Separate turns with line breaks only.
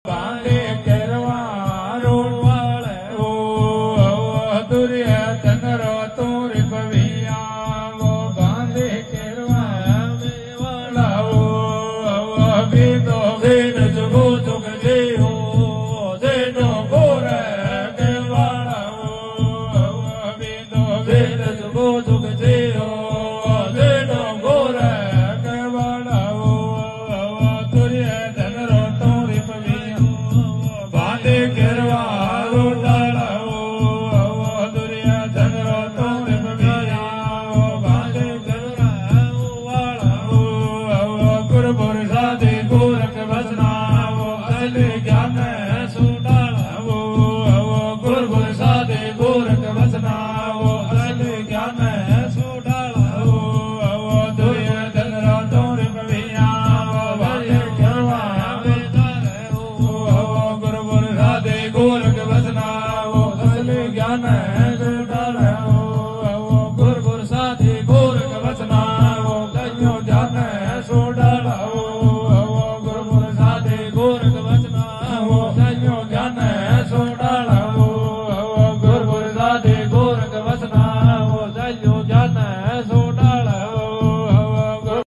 બાંધે કરવા રોડવાળે ઓ દુર્યોધન રો તુર પવિયા બાંધે કરવા વાળા ઓ વેદો વેદ જગો જગ જેહો જેનો ગોરે કેવાળા ઓ વેદો વેદ જગો જગ જેહો જેનો ગોરે કેવાળા ઓ દુર્યોધન રો તુર પવિયા બાંધે કરવા રોડવાળા ઓ દુર્યોધન રો તુર પવિયા બાંધે કરવા વાળા ઓ ગુરુ પુરુષાદિ ગોરખ વસના અસલ જ્ઞાન